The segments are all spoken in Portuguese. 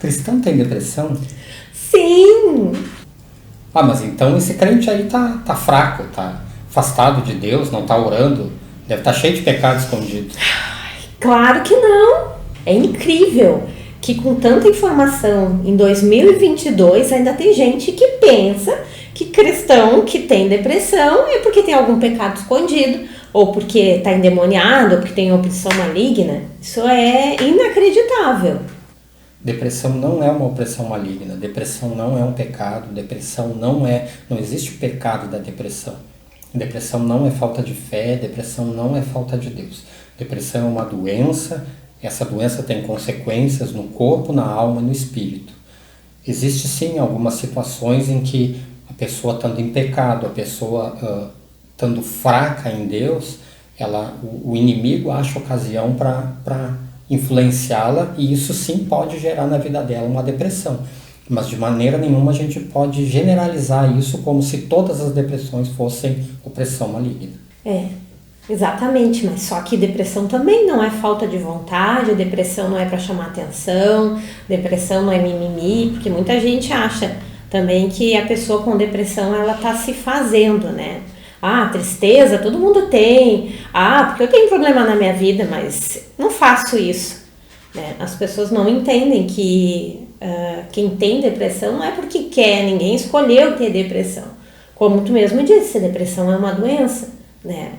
Cristão tem depressão? Sim! Ah, mas então esse crente aí tá fraco, tá afastado de Deus, não tá orando, deve estar cheio de pecados escondidos. Claro que não! É incrível que com tanta informação em 2022 ainda tem gente que pensa que cristão que tem depressão é porque tem algum pecado escondido, ou porque está endemoniado, ou porque tem opressão maligna. Isso é inacreditável. Depressão não é uma opressão maligna, depressão não é um pecado, depressão não existe o pecado da depressão. Depressão não é falta de fé, depressão não é falta de Deus. Depressão é uma doença, essa doença tem consequências no corpo, na alma e no espírito. Existe sim algumas situações em que a pessoa estando em pecado, a pessoa estando fraca em Deus, o inimigo acha ocasião para influenciá-la, e isso sim pode gerar na vida dela uma depressão. Mas de maneira nenhuma a gente pode generalizar isso como se todas as depressões fossem opressão maligna. Exatamente, mas só que depressão também não é falta de vontade, depressão não é para chamar atenção, depressão não é mimimi, porque muita gente acha também que a pessoa com depressão ela tá se fazendo, né? Tristeza, todo mundo tem. Porque eu tenho problema na minha vida, mas não faço isso, né? As pessoas não entendem que quem tem depressão não é porque quer, ninguém escolheu ter depressão. Como tu mesmo disse, a depressão é uma doença, né?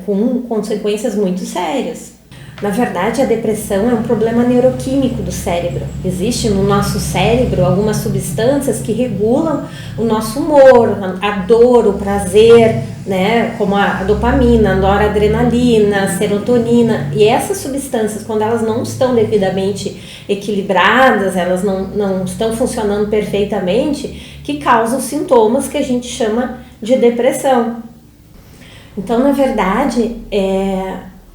Com consequências muito sérias. Na verdade, a depressão é um problema neuroquímico do cérebro. Existe no nosso cérebro algumas substâncias que regulam o nosso humor, a dor, o prazer, né? Como a dopamina, a noradrenalina, a serotonina. E essas substâncias, quando elas não estão devidamente equilibradas, elas não estão funcionando perfeitamente, que causam sintomas que a gente chama de depressão. Então, na verdade,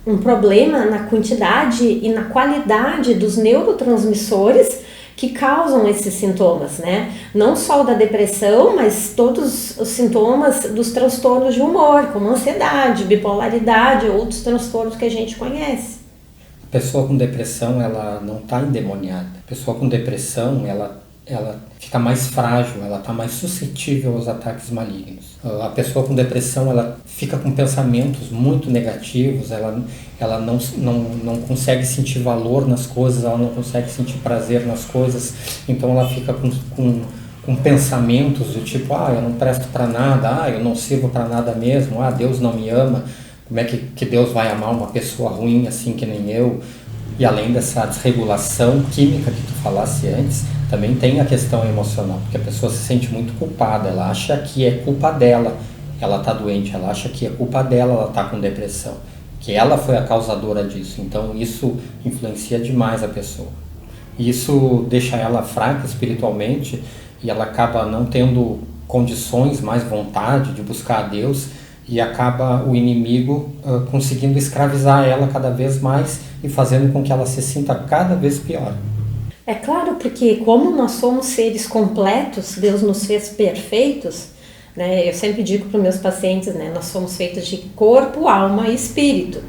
um problema na quantidade e na qualidade dos neurotransmissores que causam esses sintomas, né? Não só o da depressão, mas todos os sintomas dos transtornos de humor, como ansiedade, bipolaridade, outros transtornos que a gente conhece. A pessoa com depressão, ela não está endemoniada. A pessoa com depressão, ela fica mais frágil, ela está mais suscetível aos ataques malignos. A pessoa com depressão, ela fica com pensamentos muito negativos, ela não consegue sentir valor nas coisas, ela não consegue sentir prazer nas coisas, então ela fica com pensamentos do tipo, eu não presto para nada, eu não sirvo para nada mesmo, Deus não me ama, como é que Deus vai amar uma pessoa ruim assim que nem eu? E além dessa desregulação química que tu falasse antes, também tem a questão emocional, porque a pessoa se sente muito culpada, ela acha que é culpa dela, ela está doente, ela acha que é culpa dela, ela está com depressão, que ela foi a causadora disso, então isso influencia demais a pessoa. Isso deixa ela fraca espiritualmente e ela acaba não tendo condições, mais vontade de buscar a Deus, e acaba o inimigo conseguindo escravizar ela cada vez mais e fazendo com que ela se sinta cada vez pior. É claro, porque como nós somos seres completos, Deus nos fez perfeitos, né? Eu sempre digo para os meus pacientes, né? Nós somos feitos de corpo, alma e espírito.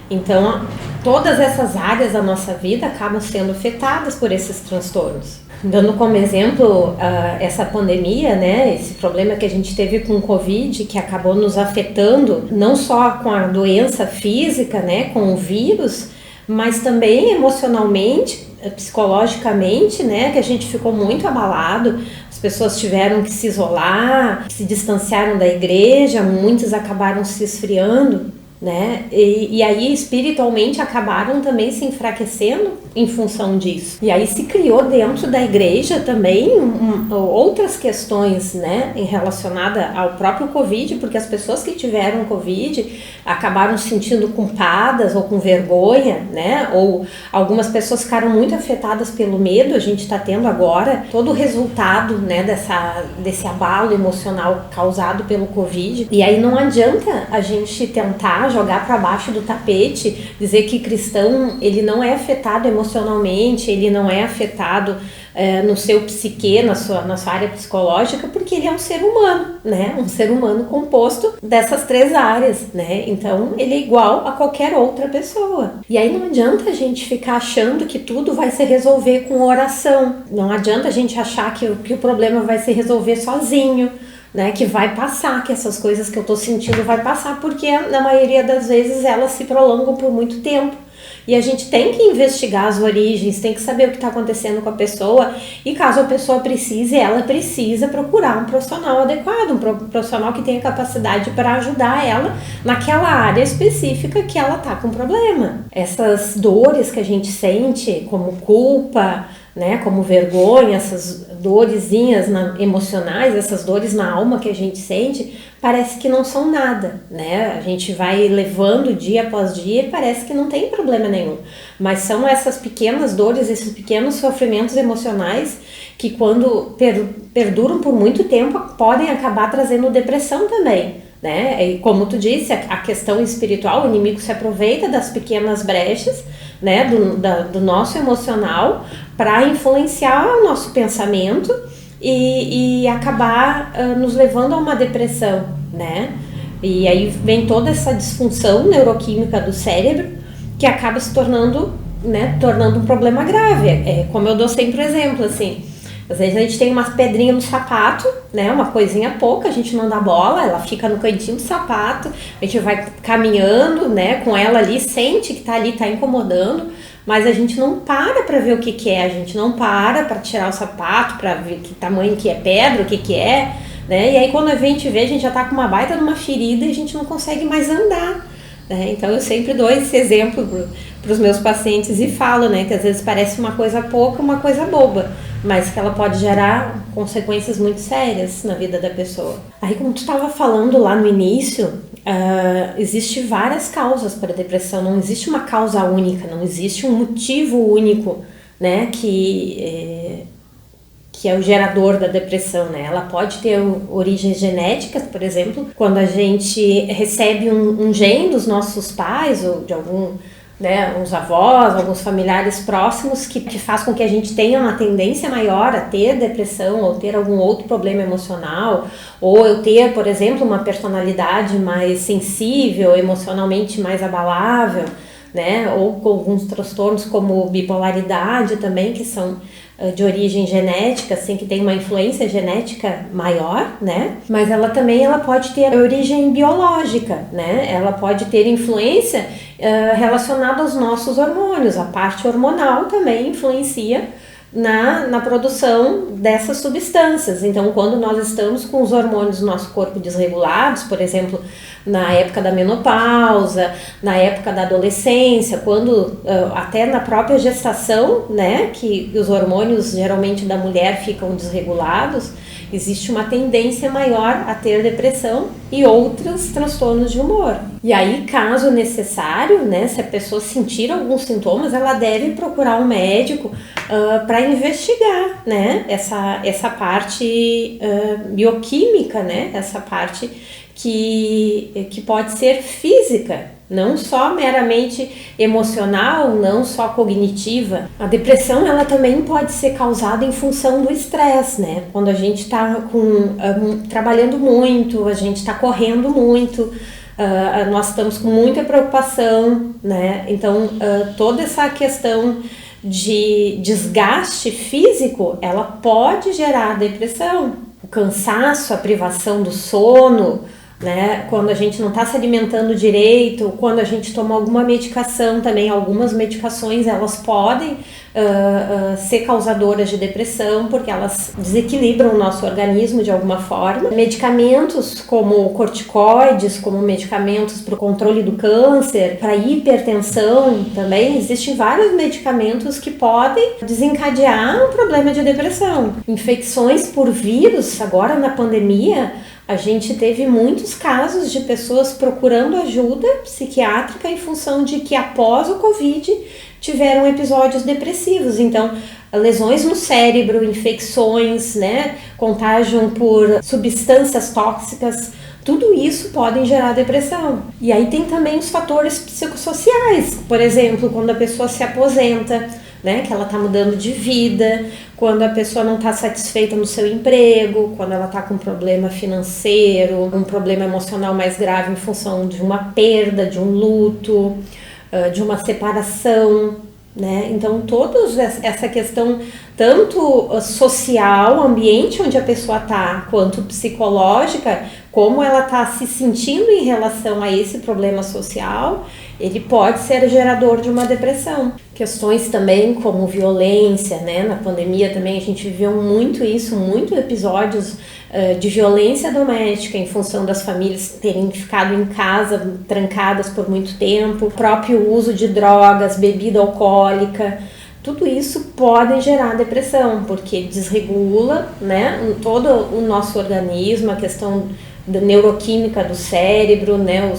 Então, todas essas áreas da nossa vida acabam sendo afetadas por esses transtornos. Dando como exemplo essa pandemia, né, esse problema que a gente teve com o Covid, que acabou nos afetando não só com a doença física, né, com o vírus, mas também emocionalmente, psicologicamente, né, que a gente ficou muito abalado. As pessoas tiveram que se isolar, se distanciaram da igreja, muitos acabaram se esfriando, né? E aí espiritualmente acabaram também se enfraquecendo em função disso. E aí se criou dentro da igreja também outras questões, né, relacionadas ao próprio Covid, porque as pessoas que tiveram Covid acabaram se sentindo culpadas ou com vergonha, né? Ou algumas pessoas ficaram muito afetadas pelo medo. A gente está tendo agora todo o resultado, né, desse abalo emocional causado pelo Covid. E aí não adianta a gente tentar jogar para baixo do tapete, dizer que cristão ele não é afetado emocionalmente, ele não é afetado no seu psique, na sua área psicológica, porque ele é um ser humano, né? Um ser humano composto dessas 3 áreas, né? Então, ele é igual a qualquer outra pessoa. E aí não adianta a gente ficar achando que tudo vai se resolver com oração. Não adianta a gente achar que o problema vai se resolver sozinho, né? Que vai passar, que essas coisas que eu tô sentindo vai passar, porque na maioria das vezes elas se prolongam por muito tempo. E a gente tem que investigar as origens, tem que saber o que está acontecendo com a pessoa, e caso a pessoa precise, ela precisa procurar um profissional adequado, um profissional que tenha capacidade para ajudar ela naquela área específica que ela está com problema. Essas dores que a gente sente, como culpa, né, como vergonha, essas dorezinhas emocionais, essas dores na alma que a gente sente, parece que não são nada, né? A gente vai levando dia após dia e parece que não tem problema nenhum. Mas são essas pequenas dores, esses pequenos sofrimentos emocionais que, quando perduram por muito tempo, podem acabar trazendo depressão também, né? E como tu disse, a questão espiritual, o inimigo se aproveita das pequenas brechas, né, do nosso emocional para influenciar o nosso pensamento e acabar nos levando a uma depressão, né? E aí vem toda essa disfunção neuroquímica do cérebro que acaba se tornando um problema grave. Como eu dou sempre o exemplo, assim, às vezes a gente tem umas pedrinhas no sapato, né, uma coisinha pouca, a gente não dá bola, ela fica no cantinho do sapato, a gente vai caminhando, né, com ela ali, sente que tá ali, tá incomodando, mas a gente não para ver o que é, a gente não para tirar o sapato, para ver que tamanho que é pedra, o que é, né, e aí quando a gente vê, a gente já tá com uma baita de uma ferida e a gente não consegue mais andar, né, então eu sempre dou esse exemplo para os meus pacientes e falo, né, que às vezes parece uma coisa pouca, uma coisa boba, mas que ela pode gerar consequências muito sérias na vida da pessoa. Aí, como tu estava falando lá no início, existe várias causas para a depressão, não existe uma causa única, não existe um motivo único, né, que é o gerador da depressão, né? Ela pode ter origens genéticas, por exemplo, quando a gente recebe um gene dos nossos pais ou de algum, né, uns avós, alguns familiares próximos que faz com que a gente tenha uma tendência maior a ter depressão ou ter algum outro problema emocional, ou eu ter, por exemplo, uma personalidade mais sensível, emocionalmente mais abalável, né, ou com alguns transtornos como bipolaridade também, que são de origem genética, assim, que tem uma influência genética maior, né? Mas ela pode ter origem biológica, né? Ela pode ter influência relacionada aos nossos hormônios. A parte hormonal também influencia na produção dessas substâncias. Então, quando nós estamos com os hormônios do nosso corpo desregulados, por exemplo, na época da menopausa, na época da adolescência, quando até na própria gestação, né, que os hormônios geralmente da mulher ficam desregulados, existe uma tendência maior a ter depressão e outros transtornos de humor. E aí, caso necessário, né, se a pessoa sentir alguns sintomas, ela deve procurar um médico para investigar, né, essa parte bioquímica, né, essa parte que pode ser física, não só meramente emocional, não só cognitiva. A depressão, ela também pode ser causada em função do estresse, né? Quando a gente está trabalhando muito, a gente está correndo muito, nós estamos com muita preocupação, né? Então, toda essa questão de desgaste físico, ela pode gerar depressão. O cansaço, a privação do sono, né? Quando a gente não está se alimentando direito, quando a gente toma alguma medicação também, algumas medicações elas podem ser causadoras de depressão, porque elas desequilibram o nosso organismo de alguma forma. Medicamentos como corticoides, como medicamentos para o controle do câncer, para hipertensão também, existem vários medicamentos que podem desencadear um problema de depressão. Infecções por vírus, agora na pandemia, a gente teve muitos casos de pessoas procurando ajuda psiquiátrica em função de que após o Covid tiveram episódios depressivos. Então, lesões no cérebro, infecções, né, contágio por substâncias tóxicas, tudo isso podem gerar depressão. E aí tem também os fatores psicossociais, por exemplo, quando a pessoa se aposenta, né, que ela está mudando de vida, quando a pessoa não está satisfeita no seu emprego, quando ela está com um problema financeiro, um problema emocional mais grave em função de uma perda, de um luto, de uma separação, né? Então, toda essa questão, tanto social, ambiente onde a pessoa está, quanto psicológica, como ela está se sentindo em relação a esse problema social, ele pode ser gerador de uma depressão. Questões também como violência, né? Na pandemia também a gente viveu muito isso, muitos episódios de violência doméstica em função das famílias terem ficado em casa, trancadas por muito tempo, o próprio uso de drogas, bebida alcoólica, tudo isso pode gerar depressão, porque desregula, né, todo o nosso organismo, a questão da neuroquímica do cérebro, né,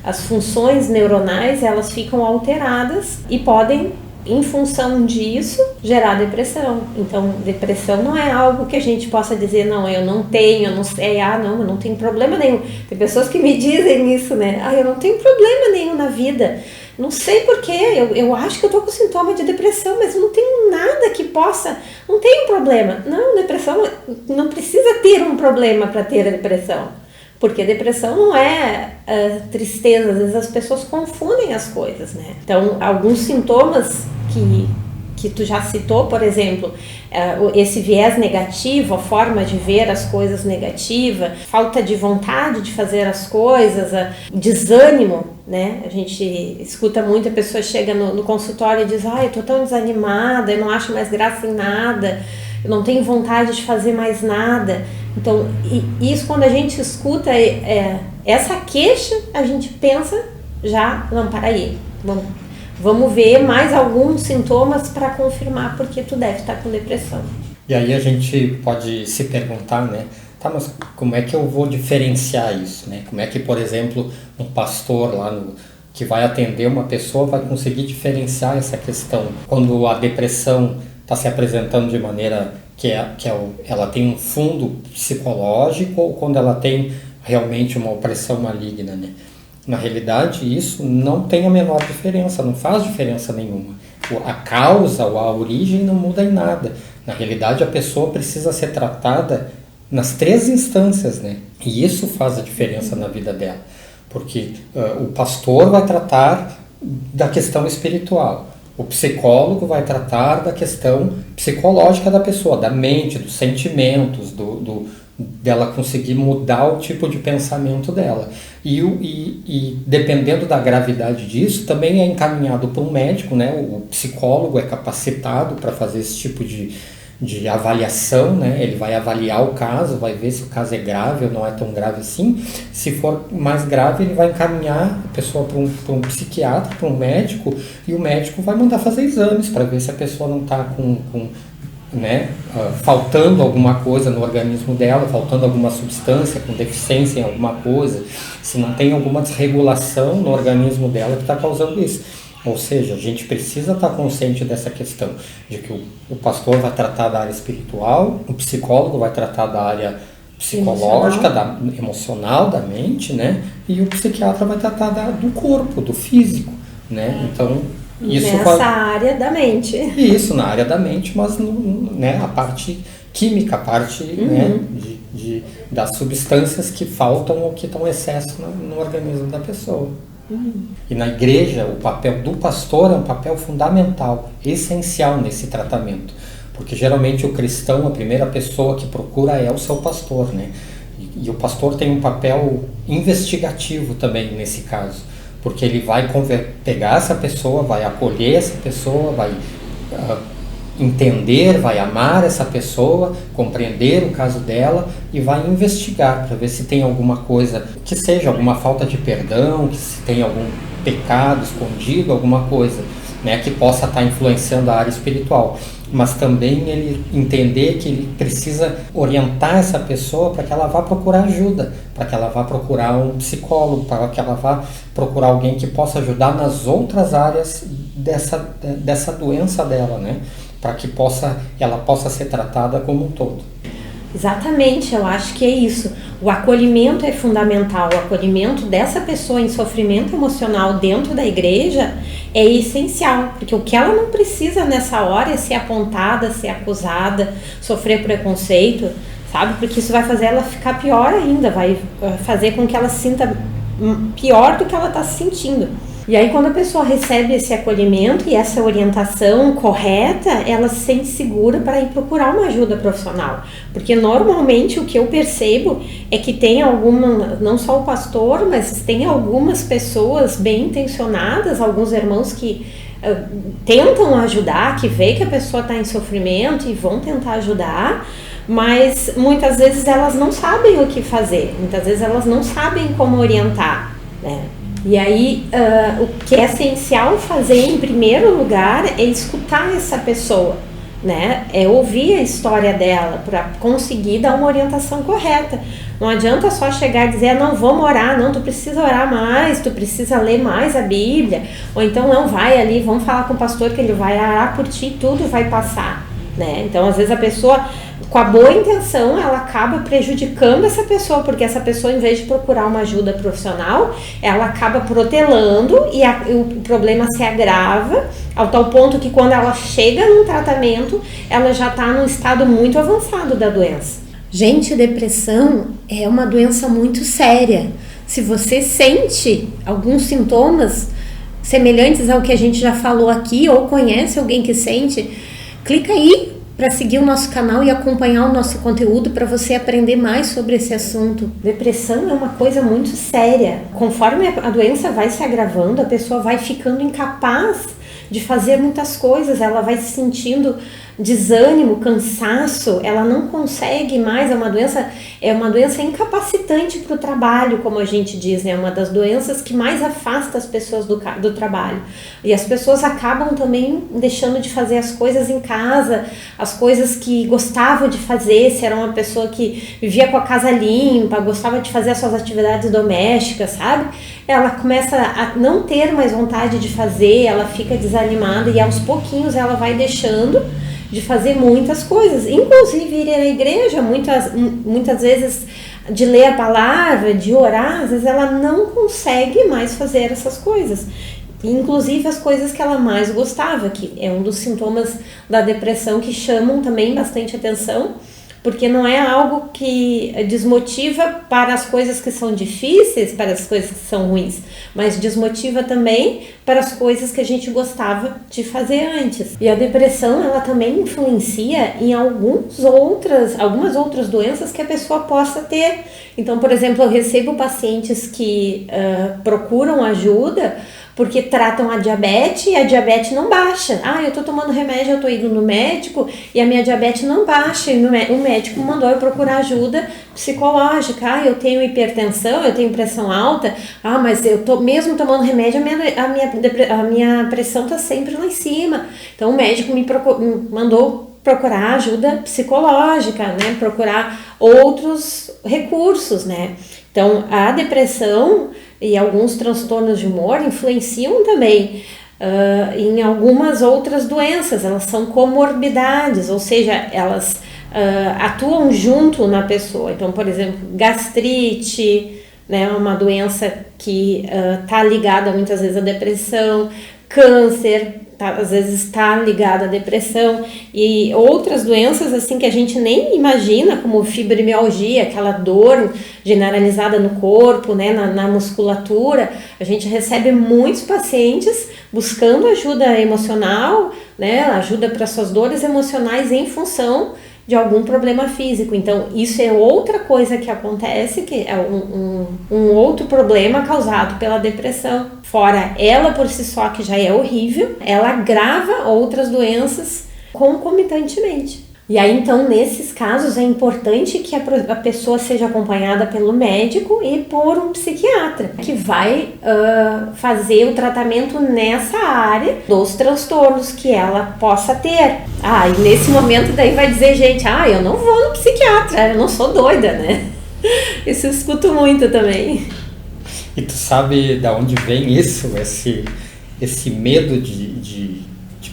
as funções neuronais, elas ficam alteradas e podem, em função disso, gerar depressão. Então, depressão não é algo que a gente possa dizer, não, eu não tenho, eu não sei, não, eu não tenho problema nenhum. Tem pessoas que me dizem isso, né? Eu não tenho problema nenhum na vida. Não sei porquê, eu acho que eu tô com sintoma de depressão, mas não tenho nada que possa, não tenho problema. Não, depressão, não precisa ter um problema para ter a depressão. Porque depressão não é tristeza, às vezes as pessoas confundem as coisas, né? Então, alguns sintomas que tu já citou, por exemplo, esse viés negativo, a forma de ver as coisas negativa, falta de vontade de fazer as coisas, desânimo, né? A gente escuta muito, a pessoa chega no consultório e diz, eu tô tão desanimada, eu não acho mais graça em nada, eu não tenho vontade de fazer mais nada. Então, isso quando a gente escuta essa queixa, a gente pensa já, não, para aí, vamos ver mais alguns sintomas para confirmar porque tu deve estar com depressão. E aí a gente pode se perguntar, né, tá, mas como é que eu vou diferenciar isso, né? Como é que, por exemplo, um pastor lá que vai atender uma pessoa vai conseguir diferenciar essa questão quando a depressão está se apresentando de maneira ela tem um fundo psicológico ou quando ela tem realmente uma opressão maligna, né? Na realidade, isso não tem a menor diferença, não faz diferença nenhuma. A causa ou a origem não muda em nada. Na realidade, a pessoa precisa ser tratada nas 3 instâncias, né? E isso faz a diferença na vida dela. Porque o pastor vai tratar da questão espiritual. O psicólogo vai tratar da questão psicológica da pessoa, da mente, dos sentimentos, dela conseguir mudar o tipo de pensamento dela. E dependendo da gravidade disso, também é encaminhado para um médico, né? O psicólogo é capacitado para fazer esse tipo de avaliação, né? Ele vai avaliar o caso, vai ver se o caso é grave ou não é tão grave assim. Se for mais grave, ele vai encaminhar a pessoa para um psiquiatra, para um médico, e o médico vai mandar fazer exames para ver se a pessoa não está faltando alguma coisa no organismo dela, faltando alguma substância, com deficiência em alguma coisa, se não tem alguma desregulação no organismo dela que está causando isso. Ou seja, a gente precisa estar consciente dessa questão, de que o pastor vai tratar da área espiritual, o psicólogo vai tratar da área psicológica, emocional, da mente, né? E o psiquiatra vai tratar do corpo, do físico, né? Então, isso nessa área da mente. Isso, na área da mente, mas né, a parte química, a parte né, das substâncias que faltam ou que estão em excesso no organismo da pessoa. E na igreja, o papel do pastor é um papel fundamental, essencial nesse tratamento, porque geralmente o cristão, a primeira pessoa que procura é o seu pastor, né? E o pastor tem um papel investigativo também nesse caso, porque ele vai pegar essa pessoa, vai acolher essa pessoa, vai entender, vai amar essa pessoa, compreender o caso dela e vai investigar para ver se tem alguma coisa, que seja alguma falta de perdão, que se tem algum pecado escondido, alguma coisa, né, que possa estar influenciando a área espiritual. Mas também ele entender que ele precisa orientar essa pessoa para que ela vá procurar ajuda, para que ela vá procurar um psicólogo, para que ela vá procurar alguém que possa ajudar nas outras áreas dessa doença dela, né? Para que ela possa ser tratada como um todo. Exatamente, eu acho que é isso. O acolhimento é fundamental. O acolhimento dessa pessoa em sofrimento emocional dentro da igreja é essencial, porque o que ela não precisa nessa hora é ser apontada, ser acusada, sofrer preconceito, sabe? Porque isso vai fazer ela ficar pior ainda, vai fazer com que ela se sinta pior do que ela está se sentindo. E aí quando a pessoa recebe esse acolhimento e essa orientação correta, ela se sente segura para ir procurar uma ajuda profissional. Porque normalmente o que eu percebo é que tem não só o pastor, mas tem algumas pessoas bem intencionadas, alguns irmãos que tentam ajudar, que vê que a pessoa está em sofrimento e vão tentar ajudar, mas muitas vezes elas não sabem o que fazer, muitas vezes elas não sabem como orientar, né? E aí, o que é essencial fazer em primeiro lugar é escutar essa pessoa, né? É ouvir a história dela para conseguir dar uma orientação correta. Não adianta só chegar e dizer, não, vamos orar, não, tu precisa orar mais, tu precisa ler mais a Bíblia, ou então não, vai ali, vamos falar com o pastor que ele vai orar por ti, tudo vai passar, né? Então, às vezes a pessoa, com a boa intenção, ela acaba prejudicando essa pessoa, porque essa pessoa, em vez de procurar uma ajuda profissional, ela acaba protelando e o problema se agrava ao tal ponto que quando ela chega no tratamento, ela já está num estado muito avançado da doença. Gente, depressão é uma doença muito séria. Se você sente alguns sintomas semelhantes ao que a gente já falou aqui, ou conhece alguém que sente, clica aí para seguir o nosso canal e acompanhar o nosso conteúdo para você aprender mais sobre esse assunto. Depressão é uma coisa muito séria. Conforme a doença vai se agravando, a pessoa vai ficando incapaz de fazer muitas coisas, ela vai se sentindo desânimo, cansaço, ela não consegue mais, é uma doença incapacitante para o trabalho, como a gente diz, né? É uma das doenças que mais afasta as pessoas do trabalho. E as pessoas acabam também deixando de fazer as coisas em casa, as coisas que gostavam de fazer, se era uma pessoa que vivia com a casa limpa, gostava de fazer as suas atividades domésticas, sabe? Ela começa a não ter mais vontade de fazer, ela fica desanimada e aos pouquinhos ela vai deixando de fazer muitas coisas, inclusive ir à igreja, muitas vezes de ler a palavra, de orar, às vezes ela não consegue mais fazer essas coisas, inclusive as coisas que ela mais gostava, que é um dos sintomas da depressão que chamam também bastante atenção, porque não é algo que desmotiva para as coisas que são difíceis, para as coisas que são ruins, mas desmotiva também para as coisas que a gente gostava de fazer antes. E a depressão, ela também influencia em algumas outras doenças que a pessoa possa ter. Então, por exemplo, eu recebo pacientes que procuram ajuda porque tratam a diabetes e a diabetes não baixa. Eu tô tomando remédio, eu tô indo no médico e a minha diabetes não baixa. E o médico mandou eu procurar ajuda psicológica. Eu tenho hipertensão, eu tenho pressão alta. Mas eu tô mesmo tomando remédio, a minha pressão tá sempre lá em cima. Então o médico me mandou procurar ajuda psicológica, né? Procurar outros recursos, né? Então a depressão e alguns transtornos de humor influenciam também em algumas outras doenças. Elas são comorbidades, ou seja, elas atuam junto na pessoa. Então, por exemplo, gastrite, né, uma doença que está ligada muitas vezes à depressão, câncer, às vezes está ligada à depressão, e outras doenças assim que a gente nem imagina, como fibromialgia, aquela dor generalizada no corpo, né, na musculatura. A gente recebe muitos pacientes buscando ajuda emocional, né, ajuda para suas dores emocionais em função de algum problema físico. Então isso é outra coisa que acontece, que é um outro problema causado pela depressão. Fora ela por si só, que já é horrível, ela agrava outras doenças concomitantemente. E aí então nesses casos é importante que a pessoa seja acompanhada pelo médico e por um psiquiatra que vai fazer o tratamento nessa área dos transtornos que ela possa ter. E nesse momento daí vai dizer, gente, eu não vou no psiquiatra, eu não sou doida, né? Isso eu escuto muito também. E tu sabe de onde vem isso, esse medo de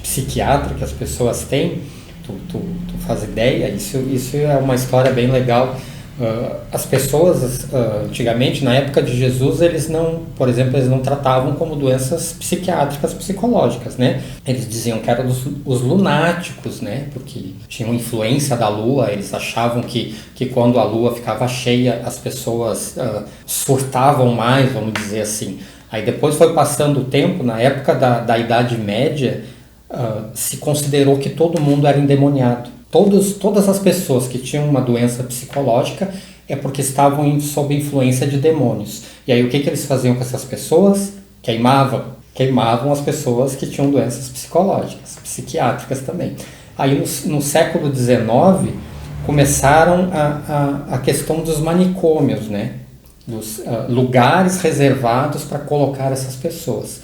psiquiatra que as pessoas têm? Tu faz ideia, isso é uma história bem legal. As pessoas, antigamente, na época de Jesus, por exemplo, eles não tratavam como doenças psiquiátricas, psicológicas, né? Eles diziam que eram os lunáticos, né? Porque tinham influência da lua, eles achavam que quando a lua ficava cheia, as pessoas surtavam mais, vamos dizer assim. Aí depois foi passando o tempo, na época da Idade Média, se considerou que todo mundo era endemoniado. Todas as pessoas que tinham uma doença psicológica é porque estavam sob influência de demônios. E aí o que eles faziam com essas pessoas? Queimavam as pessoas que tinham doenças psicológicas, psiquiátricas também. Aí no século XIX começaram a questão dos manicômios, né? Dos lugares reservados para colocar essas pessoas.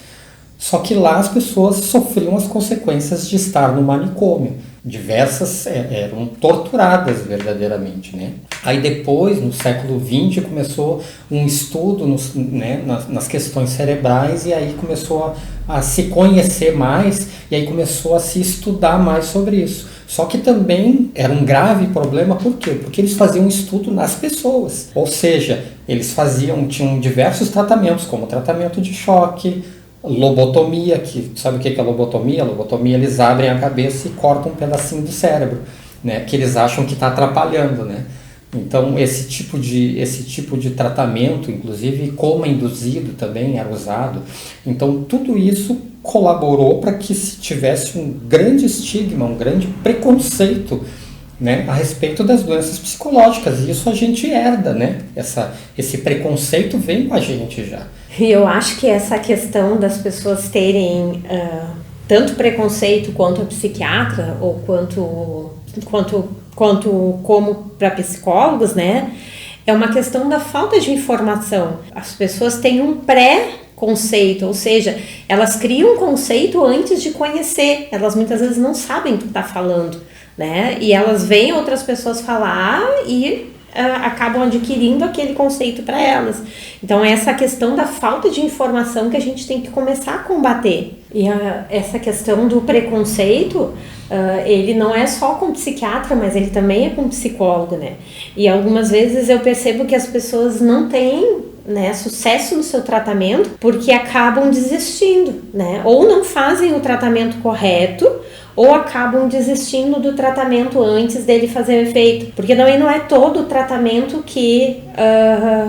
Só que lá as pessoas sofriam as consequências de estar no manicômio. Diversas eram torturadas verdadeiramente, né? Aí depois, no século XX, começou um estudo nas questões cerebrais, e aí começou a se conhecer mais, e aí começou a se estudar mais sobre isso. Só que também era um grave problema, por quê? Porque eles faziam um estudo nas pessoas. Ou seja, tinham diversos tratamentos, como tratamento de choque, lobotomia, que sabe o que é lobotomia? Lobotomia, eles abrem a cabeça e cortam um pedacinho do cérebro, né? Que eles acham que está atrapalhando, né? Então esse tipo de tratamento, inclusive coma induzido também era usado. Então tudo isso colaborou para que se tivesse um grande estigma, um grande preconceito, né, a respeito das doenças psicológicas. E isso a gente herda, né? Esse preconceito vem com a gente já. E eu acho que essa questão das pessoas terem tanto preconceito quanto a psiquiatra, ou como para psicólogos, né? É uma questão da falta de informação. As pessoas têm um pré-conceito, ou seja, elas criam um conceito antes de conhecer. Elas muitas vezes não sabem o que está falando, né? E elas veem outras pessoas falar e acabam adquirindo aquele conceito para elas. Então é essa questão da falta de informação que a gente tem que começar a combater. E essa questão do preconceito, ele não é só com psiquiatra, mas ele também é com psicólogo, né? E algumas vezes eu percebo que as pessoas não têm, né, sucesso no seu tratamento porque acabam desistindo, né? Ou não fazem o tratamento correto, ou acabam desistindo do tratamento antes dele fazer efeito. Porque não é todo o tratamento que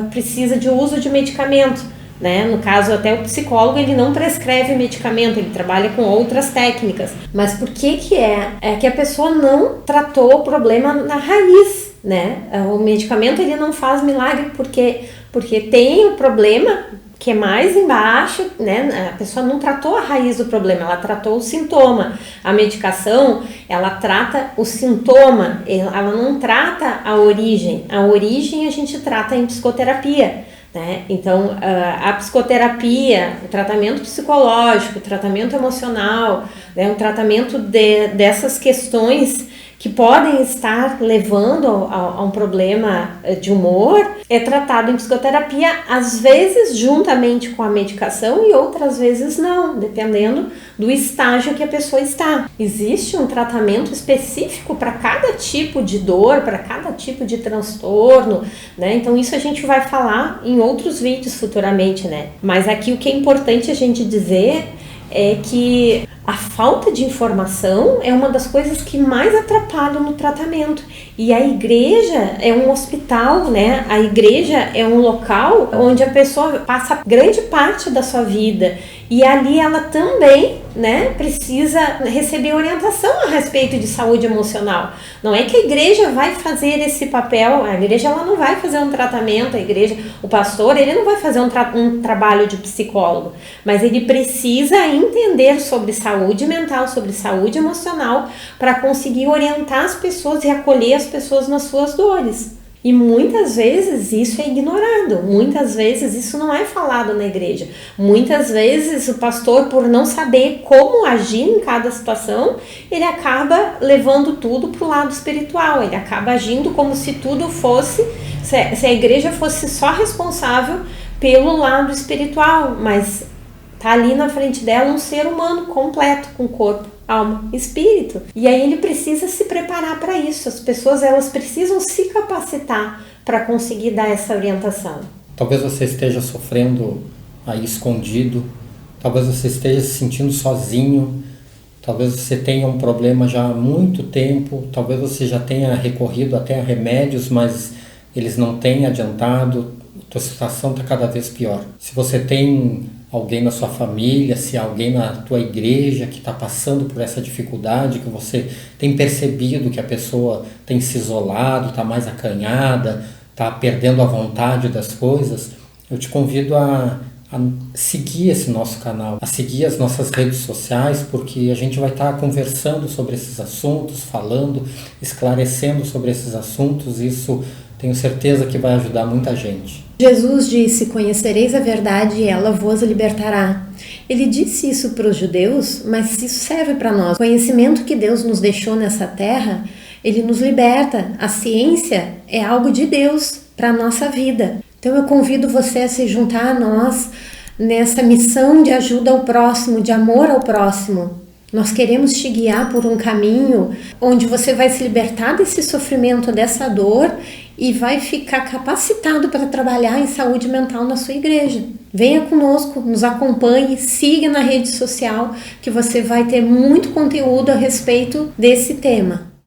precisa de uso de medicamento, né? No caso, até o psicólogo, ele não prescreve medicamento, ele trabalha com outras técnicas. Mas por que é? É que a pessoa não tratou o problema na raiz, né? O medicamento, ele não faz milagre porque tem o problema que é mais embaixo, né? A pessoa não tratou a raiz do problema, ela tratou o sintoma. A medicação, ela trata o sintoma, ela não trata a origem. A origem a gente trata em psicoterapia, né? Então, a psicoterapia, o tratamento psicológico, o tratamento emocional, né? O tratamento dessas questões que podem estar levando a um problema de humor, é tratado em psicoterapia, às vezes juntamente com a medicação e outras vezes não, dependendo do estágio que a pessoa está. Existe um tratamento específico para cada tipo de dor, para cada tipo de transtorno, né? Então isso a gente vai falar em outros vídeos futuramente, né? Mas aqui o que é importante a gente dizer é que a falta de informação é uma das coisas que mais atrapalham no tratamento. E a igreja é um hospital, né? A igreja é um local onde a pessoa passa grande parte da sua vida. E ali ela também, né, precisa receber orientação a respeito de saúde emocional. Não é que a igreja vai fazer esse papel, a igreja ela não vai fazer um tratamento, o pastor, ele não vai fazer um trabalho de psicólogo, mas ele precisa entender sobre saúde mental, sobre saúde emocional, para conseguir orientar as pessoas e acolher as pessoas nas suas dores. E muitas vezes isso é ignorado, muitas vezes isso não é falado na igreja. Muitas vezes o pastor, por não saber como agir em cada situação, ele acaba levando tudo para o lado espiritual, ele acaba agindo como se tudo fosse, se a igreja fosse só responsável pelo lado espiritual, mas tá ali na frente dela um ser humano completo, com corpo, alma, espírito. E aí ele precisa se preparar para isso. As pessoas, elas precisam se capacitar para conseguir dar essa orientação. Talvez você esteja sofrendo aí escondido, talvez você esteja se sentindo sozinho, talvez você tenha um problema já há muito tempo, talvez você já tenha recorrido até a remédios, mas eles não têm adiantado, a tua situação está cada vez pior. Se você tem alguém na sua família, se há alguém na tua igreja que está passando por essa dificuldade, que você tem percebido que a pessoa tem se isolado, está mais acanhada, está perdendo a vontade das coisas, eu te convido a seguir esse nosso canal, a seguir as nossas redes sociais, porque a gente vai estar conversando sobre esses assuntos, falando, esclarecendo sobre esses assuntos. Isso tenho certeza que vai ajudar muita gente. Jesus disse: conhecereis a verdade e ela vos libertará. Ele disse isso para os judeus, mas isso serve para nós. O conhecimento que Deus nos deixou nessa terra, ele nos liberta. A ciência é algo de Deus para a nossa vida. Então eu convido você a se juntar a nós nessa missão de ajuda ao próximo, de amor ao próximo. Nós queremos te guiar por um caminho onde você vai se libertar desse sofrimento, dessa dor e vai ficar capacitado para trabalhar em saúde mental na sua igreja. Venha conosco, nos acompanhe, siga na rede social que você vai ter muito conteúdo a respeito desse tema.